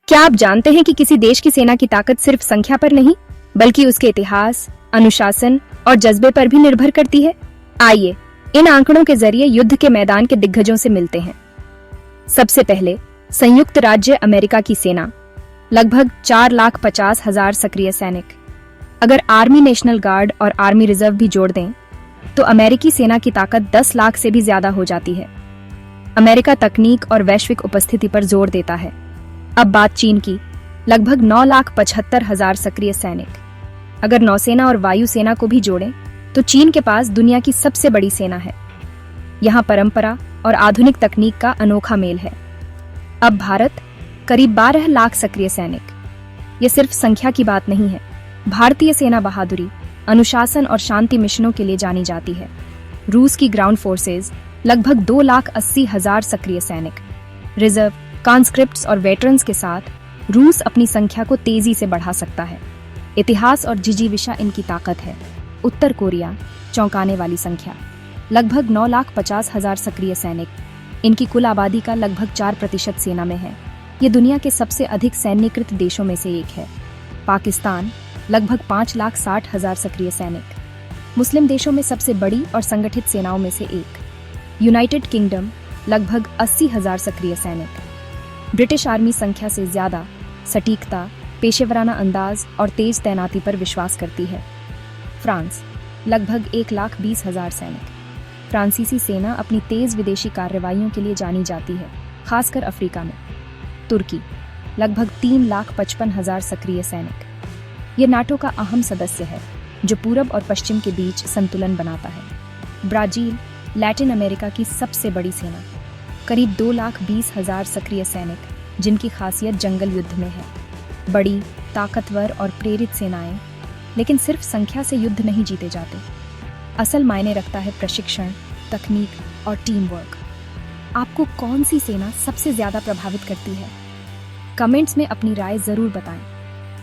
क्या आप जानते हैं कि किसी देश की सेना की ताकत सिर्फ संख्या पर नहीं बल्कि उसके इतिहास, अनुशासन और जज्बे पर भी निर्भर करती है? आइए इन आंकड़ों के जरिए युद्ध के मैदान के दिग्गजों से मिलते हैं। सबसे पहले संयुक्त राज्य अमेरिका की सेना लगभग 4,50,000 सक्रिय सैनिक। अगर आर्मी नेशनल गार्ड और आर्मी रिजर्व भी जोड़ दें तो अमेरिकी सेना की ताकत 10 लाख से भी ज्यादा हो जाती है। अमेरिका तकनीक और वैश्विक उपस्थिति पर जोर देता है। अब बात चीन की, लगभग 9,75,000 सक्रिय सैनिक। अगर नौसेना और वायुसेना को भी जोड़ें तो चीन के पास दुनिया की सबसे बड़ी सेना है। यहाँ परंपरा और आधुनिक तकनीक का अनोखा मेल है। अब भारत, करीब 12 लाख सक्रिय सैनिक। ये सिर्फ संख्या की बात नहीं है। भारतीय सेना बहादुरी, अनुशासन और शांति मिशनों के लिए जानी जाती है। रूस की ग्राउंड फोर्सेज लगभग 2,80,000 सक्रिय सैनिक। रिजर्व, कॉन्स्क्रिप्ट्स और वेटरन्स के साथ रूस अपनी संख्या को तेजी से बढ़ा सकता है। इतिहास और जिजीविषा इनकी ताकत है। उत्तर कोरिया, चौंकाने वाली संख्या, लगभग 9,50,000 सक्रिय सैनिक। इनकी कुल आबादी का लगभग 4% सेना में है। ये दुनिया के सबसे अधिक सैन्यकृत देशों में से एक है। पाकिस्तान, लगभग 5,60,000 सक्रिय सैनिक। मुस्लिम देशों में सबसे बड़ी और संगठित सेनाओं में से एक। यूनाइटेड किंगडम, लगभग 80,000 सक्रिय सैनिक। ब्रिटिश आर्मी संख्या से ज्यादा सटीकता, पेशेवराना अंदाज और तेज तैनाती पर विश्वास करती है। फ्रांस, लगभग 1,20,000 सैनिक। फ्रांसीसी सेना अपनी तेज विदेशी कार्रवाइयों के लिए जानी जाती है, खासकर अफ्रीका में। तुर्की, लगभग 3,55,000 सक्रिय सैनिक। ये नाटो का अहम सदस्य है जो पूरब और पश्चिम के बीच संतुलन बनाता है। ब्राजील, लैटिन अमेरिका की सबसे बड़ी सेना, करीब 2,20,000 सक्रिय सैनिक, जिनकी खासियत जंगल युद्ध में है। बड़ी, ताकतवर और प्रेरित सेनाएं, लेकिन सिर्फ संख्या से युद्ध नहीं जीते जाते। असल मायने रखता है प्रशिक्षण, तकनीक और टीम वर्क। आपको कौन सी सेना सबसे ज्यादा प्रभावित करती है? कमेंट्स में अपनी राय जरूर बताएं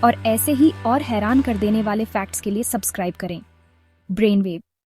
और ऐसे ही और हैरान कर देने वाले फैक्ट्स के लिए सब्सक्राइब करें। ब्रेनवेव।